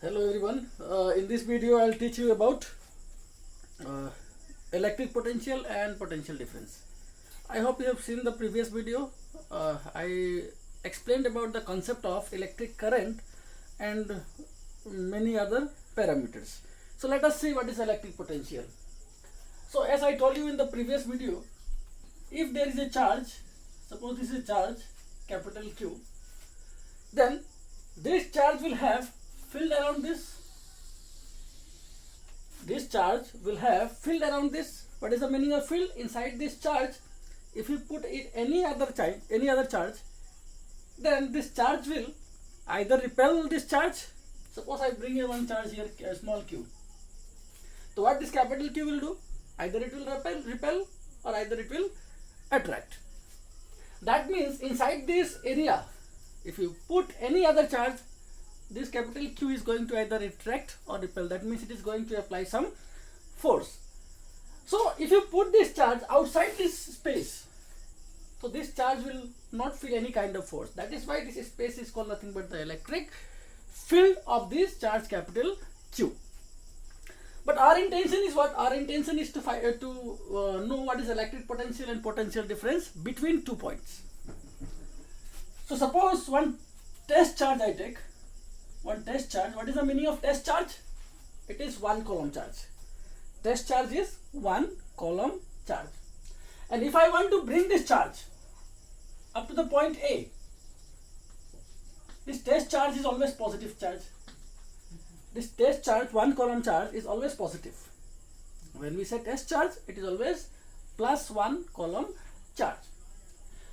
Hello everyone. In this video I'll teach you about uh, electric potential and potential difference. I hope you have seen the previous video. I explained about the concept of electric current and many other parameters. So let us see what is electric potential. So as I told you in the previous video, if there is a charge, suppose this is a charge capital Q, then this charge will have field around this charge will have field around this. What is the meaning of field? Inside this charge, if you put it any other charge, then this charge will either repel this charge. Suppose I bring here one charge here, a small q. So what this capital Q will do? Either it will repel or either it will attract. That means inside this area, if you put any other charge, this capital Q is going to either attract or repel. That means it is going to apply some force. So if you put this charge outside this space, so this charge will not feel any kind of force. That is why this space is called nothing but the electric field of this charge capital Q. But our intention is what? Our intention is to know what is electric potential and potential difference between 2 points. So suppose one test charge I take. One test charge. What is the meaning of test charge? It is one coulomb charge. Test charge is one coulomb charge. And if I want to bring this charge up to the point A, this test charge is always positive charge. This test charge, one coulomb charge, is always positive. When we say test charge, it is always plus one coulomb charge.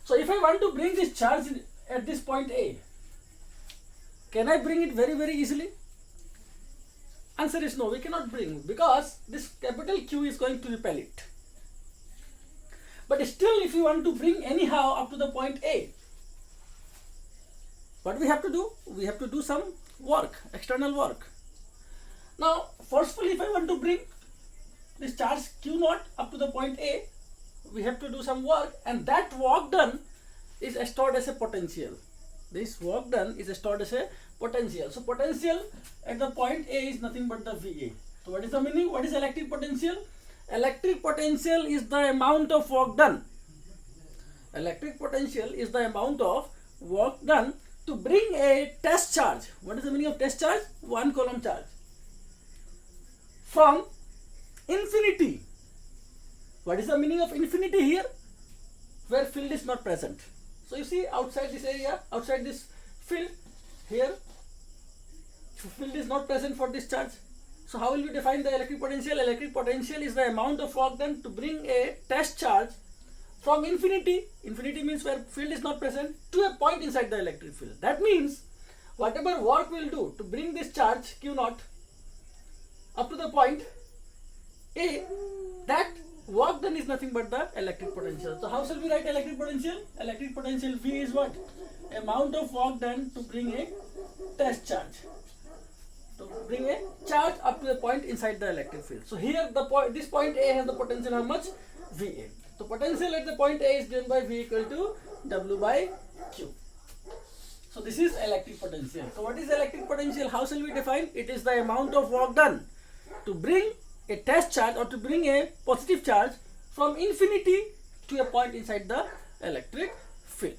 So if I want to bring this charge at this point A, can I bring it very easily? Answer is no, we cannot bring, because this capital Q is going to repel it. But still, if you want to bring anyhow up to the point A, what we have to do? We have to do some work, external work. Now, forcefully, if I want to bring this charge Q naught up to the point A, we have to do some work, and that work done is stored as a potential. This work done is stored as a potential. So potential at the point A is nothing but the VA. So what is the meaning? What is electric potential? Electric potential is the amount of work done. Electric potential is the amount of work done to bring a test charge. What is the meaning of test charge? One coulomb charge. From infinity. What is the meaning of infinity here? Where field is not present. So you see outside this area, outside this field, here field is not present for this charge. So how will we define the electric potential? Electric potential is the amount of work done to bring a test charge from infinity, infinity means where field is not present, to a point inside the electric field. That means whatever work we will do to bring this charge Q naught up to the point A, that work done is nothing but the electric potential. So how shall we write electric potential? Electric potential V is what? Amount of work done to bring a test charge. To bring a charge up to the point inside the electric field. So here this point A has the potential how much? VA. So potential at the point A is given by V equal to W by Q. So this is electric potential. So what is electric potential? How shall we define? It is the amount of work done to bring a test charge or to bring a positive charge from infinity to a point inside the electric field.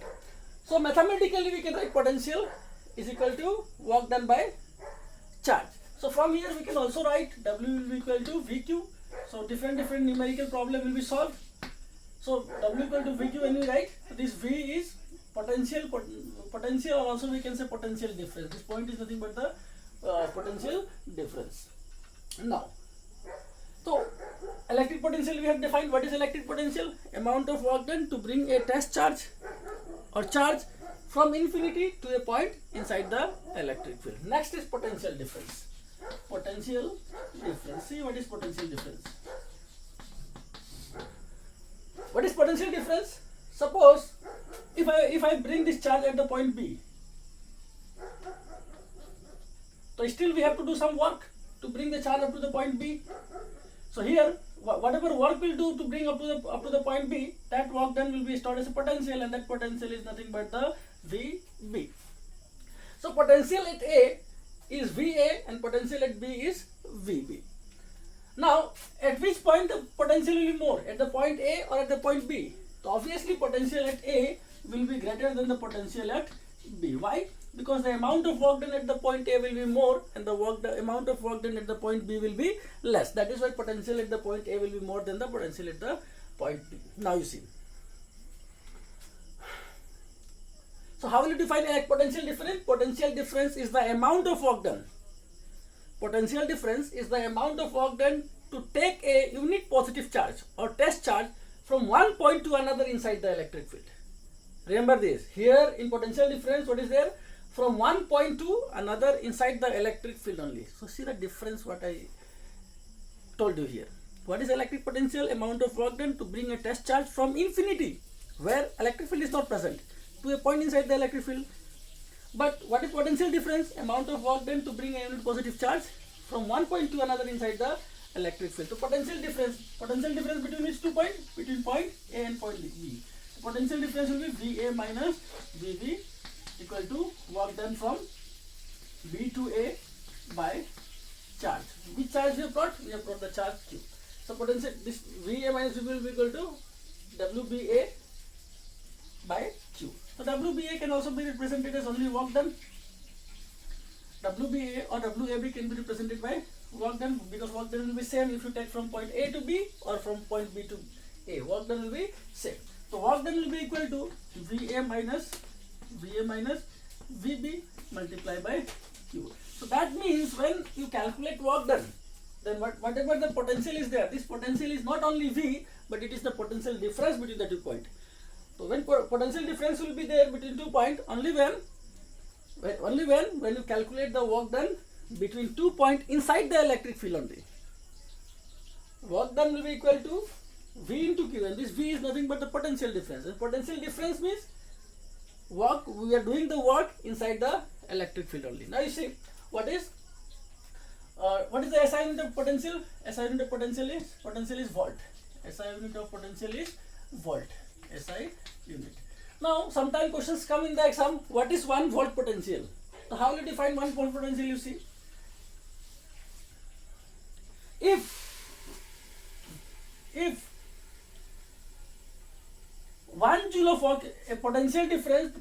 So mathematically we can write potential is equal to work done by charge. So from here we can also write W will be equal to VQ. So different numerical problem will be solved. So W equal to VQ when we write, so this V is potential or also we can say potential difference. This point is nothing but the potential difference. Now, so electric potential we have defined. What is electric potential? Amount of work done to bring a test charge or charge from infinity to a point inside the electric field. Next is potential difference. Potential difference. See what is potential difference. What is potential difference? Suppose if I bring this charge at the point B, so still we have to do some work to bring the charge up to the point B. So here whatever work we'll do to bring up to the point B, that work done will be stored as a potential, and that potential is nothing but the VB. So potential at A is VA and potential at B is VB. Now, at which point the potential will be more? At the point A or at the point B? So obviously potential at A will be greater than the potential at B. Why? Because the amount of work done at the point A will be more and the amount of work done at the point B will be less. That is why potential at the point A will be more than the potential at the point B. Now you see. So how will you define a potential difference? Potential difference is the amount of work done. Potential difference is the amount of work done to take a unit positive charge or test charge from one point to another inside the electric field. Remember this. Here in potential difference, what is there? From one point to another inside the electric field only. So see the difference what I told you here. What is electric potential? Amount of work done to bring a test charge from infinity, where electric field is not present, to a point inside the electric field. But what is potential difference? Amount of work done to bring a unit positive charge from one point to another inside the electric field. So potential difference between which 2 points? Between point A and point B. The potential difference will be VA minus VB equal to work done from B to A by charge. Which charge we have brought? We have brought the charge Q. So potential, this VA minus VB will be equal to WBA by Q. So WBA can also be represented as only work done. WBA or WAB can be represented by work done, because work done will be same if you take from point A to B or from point B to A. Work done will be same. So work done will be equal to VA minus VB multiplied by Q. So that means when you calculate work done, then whatever the potential is there, this potential is not only V, but it is the potential difference between the 2 points. So when potential difference will be there between 2 points, only when you calculate the work done between 2 points inside the electric field only. Work done will be equal to V into Q, and this V is nothing but the potential difference. And potential difference means we are doing the work inside the electric field only. Now you see what is the SI unit of potential? SI unit of potential is volt. SI unit of potential is volt. SI unit. Now sometimes questions come in the exam. What is 1 volt potential? So how will you define 1 volt potential? You see, if 1 joule of work, a potential difference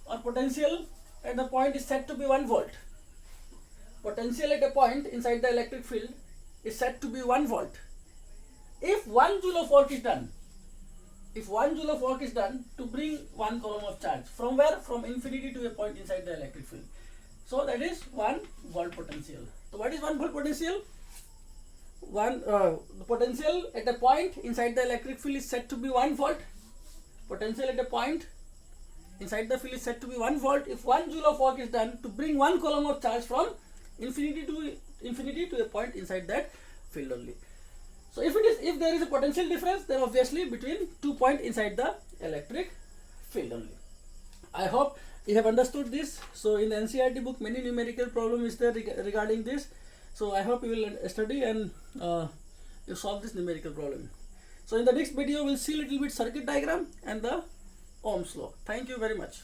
or potential at the point is said to be 1 volt. Potential at a point inside the electric field is said to be 1 volt. If 1 joule of work is done, to bring 1 coulomb of charge from where? From infinity to a point inside the electric field. So that is 1 volt potential. So what is 1 volt potential? The potential at a point inside the electric field is said to be 1 volt. Potential at a point inside the field is said to be 1 volt if 1 joule of work is done to bring 1 coulomb of charge from infinity to a point inside that field only. So if there is a potential difference, then obviously between 2 points inside the electric field only. I hope you have understood this. So in the NCERT book, many numerical problem is there regarding this. So I hope you will study and you solve this numerical problem. So in the next video, we'll see a little bit circuit diagram and the Ohm's law. Thank you very much.